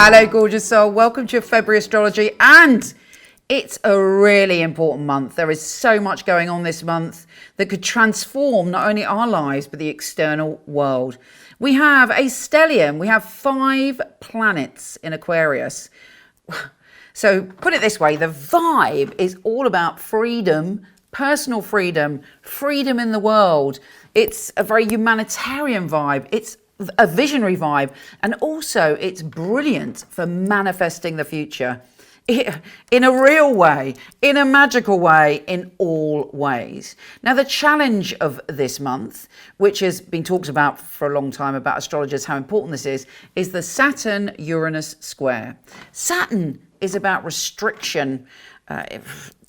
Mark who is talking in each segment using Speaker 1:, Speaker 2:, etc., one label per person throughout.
Speaker 1: Hello, gorgeous soul. Welcome to your February astrology. And it's a really important month. There is so much going on this month that could transform not only our lives, but the external world. We have a stellium. We have 5 planets in Aquarius. So put it this way, the vibe is all about freedom, personal freedom, freedom in the world. It's a very humanitarian vibe. It's a visionary vibe. And also it's brilliant for manifesting the future in a real way, in a magical way, in all ways. Now, the challenge of this month, which has been talked about for a long time about astrologers, how important this is the Saturn-Uranus square. Saturn is about restriction,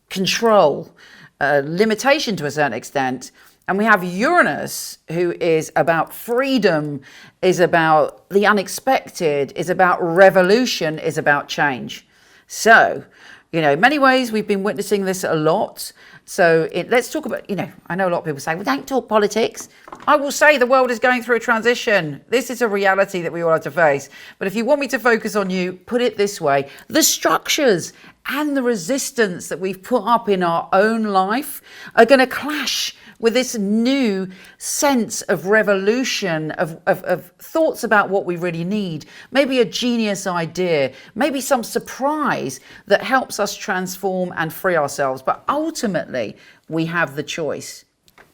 Speaker 1: control, limitation to a certain extent. And we have Uranus, who is about freedom, is about the unexpected, is about revolution, is about change. So, in many ways, we've been witnessing this a lot. So let's talk about, I know a lot of people say, well, don't talk politics. I will say the world is going through a transition. This is a reality that we all have to face. But if you want me to focus on you, put it this way. The structures and the resistance that we've put up in our own life are going to clash with this new sense of revolution, of thoughts about what we really need, maybe a genius idea, maybe some surprise that helps us transform and free ourselves. But ultimately, we have the choice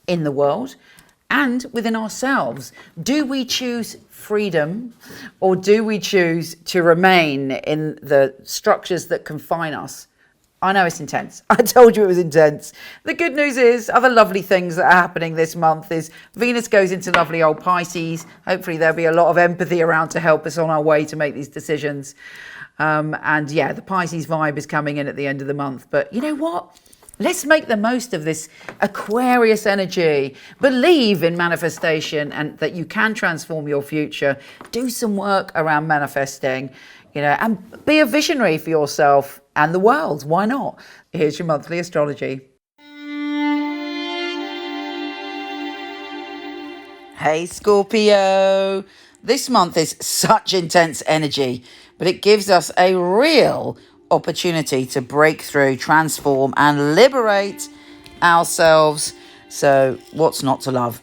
Speaker 1: in the world and within ourselves. Do we choose freedom, or do we choose to remain in the structures that confine us? I know it's intense. I told you it was intense. The good news is other lovely things that are happening this month is Venus goes into lovely old Pisces. Hopefully there'll be a lot of empathy around to help us on our way to make these decisions. And yeah, the Pisces vibe is coming in at the end of the month. But you know what? Let's make the most of this Aquarius energy. Believe in manifestation and that you can transform your future. Do some work around manifesting, and be a visionary for yourself and the world. Why not? Here's your monthly astrology. Hey, Scorpio. This month is such intense energy, but it gives us a real opportunity to break through, transform, and liberate ourselves. So what's not to love?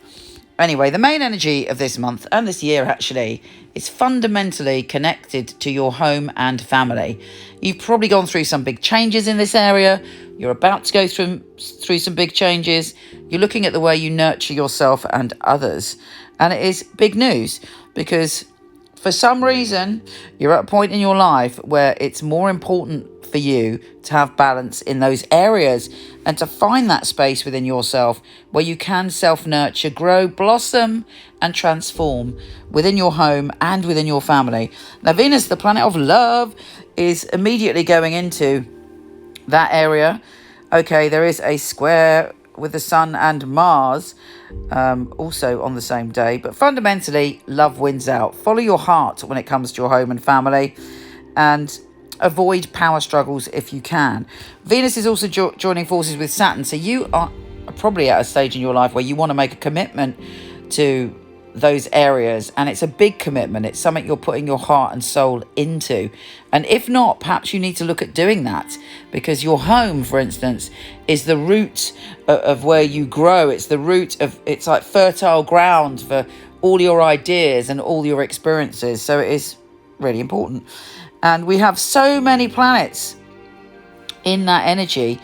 Speaker 1: Anyway, the main energy of this month and this year actually is fundamentally connected to your home and family. You've probably gone through some big changes in this area. You're about to go through some big changes. You're looking at the way you nurture yourself and others. And it is big news because for some reason, you're at a point in your life where it's more important for you to have balance in those areas and to find that space within yourself where you can self-nurture, grow, blossom and transform within your home and within your family. Now, Venus, the planet of love, is immediately going into that area. Okay, there is a square with the Sun and Mars also on the same day, but fundamentally love wins out. Follow your heart when it comes to your home and family and avoid power struggles if you can. Venus is also joining forces with Saturn, so you are probably at a stage in your life where you want to make a commitment to those areas, and it's a big commitment. It's something you're putting your heart and soul into, and if not, perhaps you need to look at doing that, because your home, for instance, is the root of where you grow. It's the root of, it's like fertile ground for all your ideas and all your experiences, so it is really important. And we have so many planets in that energy,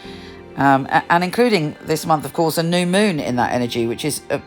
Speaker 1: and including this month, of course, a new moon in that energy, which is a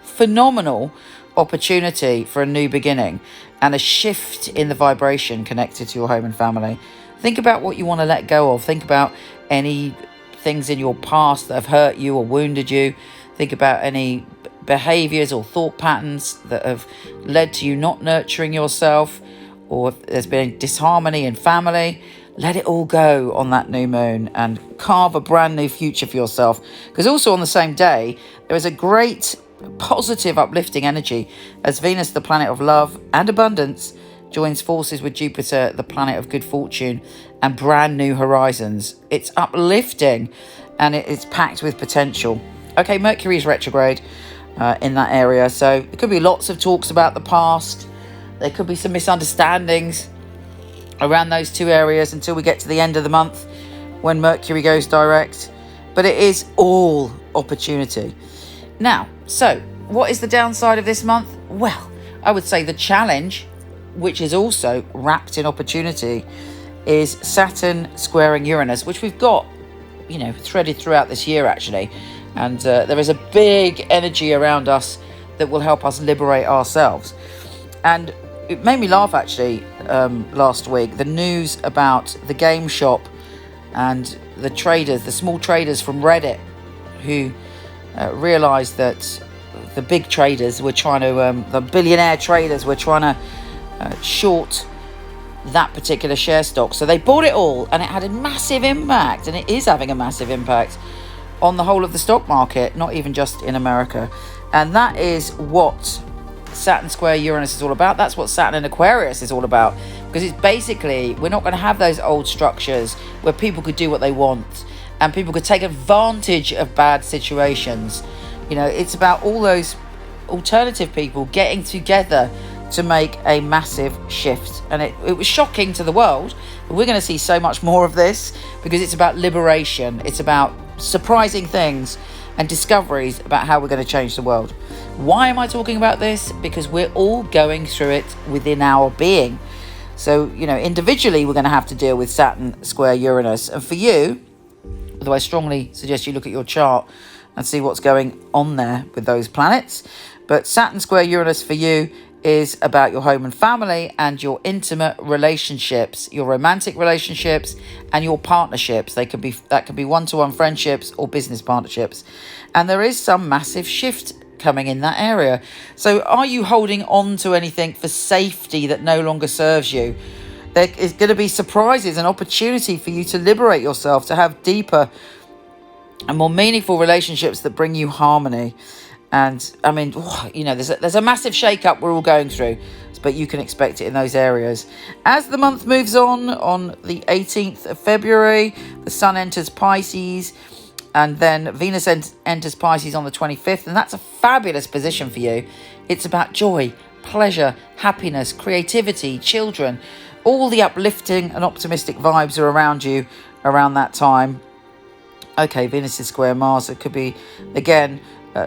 Speaker 1: phenomenal opportunity for a new beginning and a shift in the vibration connected to your home and family. Think about what you want to let go of. Think about any things in your past that have hurt you or wounded you. Think about any behaviors or thought patterns that have led to you not nurturing yourself, or if there's been disharmony in family. Let it all go on that new moon and carve a brand new future for yourself. Because also on the same day, there is a great positive uplifting energy as Venus, the planet of love and abundance, joins forces with Jupiter, the planet of good fortune and brand new horizons. It's uplifting and it's packed with potential. Okay, Mercury is retrograde in that area, so there could be lots of talks about the past. There could be some misunderstandings. around those two areas until we get to the end of the month when Mercury goes direct. But it is all opportunity. Now, so what is the downside of this month? Well, I would say the challenge, which is also wrapped in opportunity, is Saturn squaring Uranus, which we've got, threaded throughout this year actually. And there is a big energy around us that will help us liberate ourselves. And it made me laugh actually last week, the news about the game shop and the traders, the small traders from Reddit, who realised that the big traders were trying to, the billionaire traders were trying to short that particular share stock. So they bought it all, and it had a massive impact, and it is having a massive impact on the whole of the stock market, not even just in America. And that is what Saturn square Uranus is all about. That's what Saturn in Aquarius is all about, because it's basically, we're not going to have those old structures where people could do what they want and people could take advantage of bad situations. It's about all those alternative people getting together to make a massive shift. And it was shocking to the world, but we're going to see so much more of this, because it's about liberation. It's about surprising things and discoveries about how we're going to change the world. Why am I talking about this? Because we're all going through it within our being. So, individually, we're going to have to deal with Saturn square Uranus. And for you, although I strongly suggest you look at your chart and see what's going on there with those planets. But Saturn square Uranus for you is about your home and family and your intimate relationships, your romantic relationships and your partnerships. That can be one-to-one friendships or business partnerships. And there is some massive shift coming in that area. So are you holding on to anything for safety that no longer serves you? There is going to be surprises and opportunity for you to liberate yourself, to have deeper and more meaningful relationships that bring you harmony. And I mean, there's a massive shake-up we're all going through, but you can expect it in those areas. As the month moves on the 18th of February, the Sun enters Pisces, and then Venus enters Pisces on the 25th, and that's a fabulous position for you. It's about joy, pleasure, happiness, creativity, children. All the uplifting and optimistic vibes are around you around that time. Okay, Venus is square Mars. It could be, again,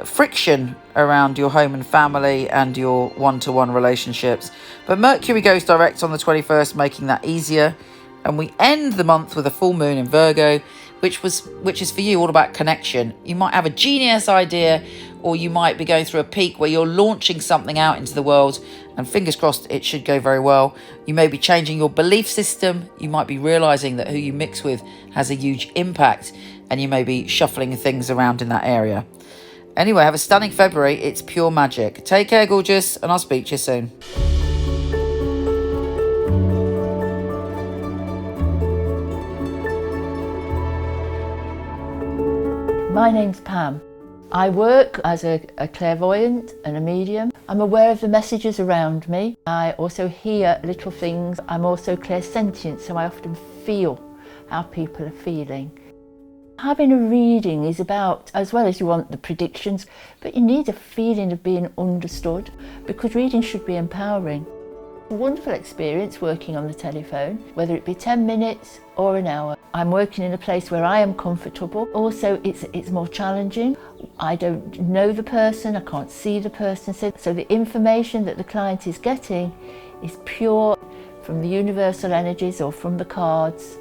Speaker 1: friction around your home and family and your one-to-one relationships. But Mercury goes direct on the 21st, making that easier. And we end the month with a full moon in Virgo, which is for you all about connection. You might have a genius idea, or you might be going through a peak where you're launching something out into the world, and fingers crossed it should go very well. You may be changing your belief system. You might be realizing that who you mix with has a huge impact, and you may be shuffling things around in that area. Anyway, have a stunning February. It's pure magic. Take care, gorgeous, and I'll speak to you soon.
Speaker 2: My name's Pam. I work as a clairvoyant and a medium. I'm aware of the messages around me. I also hear little things. I'm also clairsentient, so I often feel how people are feeling. Having a reading is about, as well as you want the predictions, but you need a feeling of being understood, because reading should be empowering. A wonderful experience working on the telephone, whether it be 10 minutes or an hour. I'm working in a place where I am comfortable. Also, it's more challenging. I don't know the person, I can't see the person, so the information that the client is getting is pure from the universal energies or from the cards.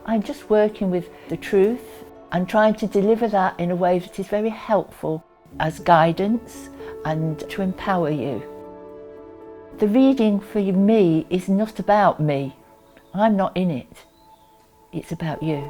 Speaker 2: I'm just working with the truth and trying to deliver that in a way that is very helpful as guidance and to empower you. The reading for me is not about me. I'm not in it. It's about you.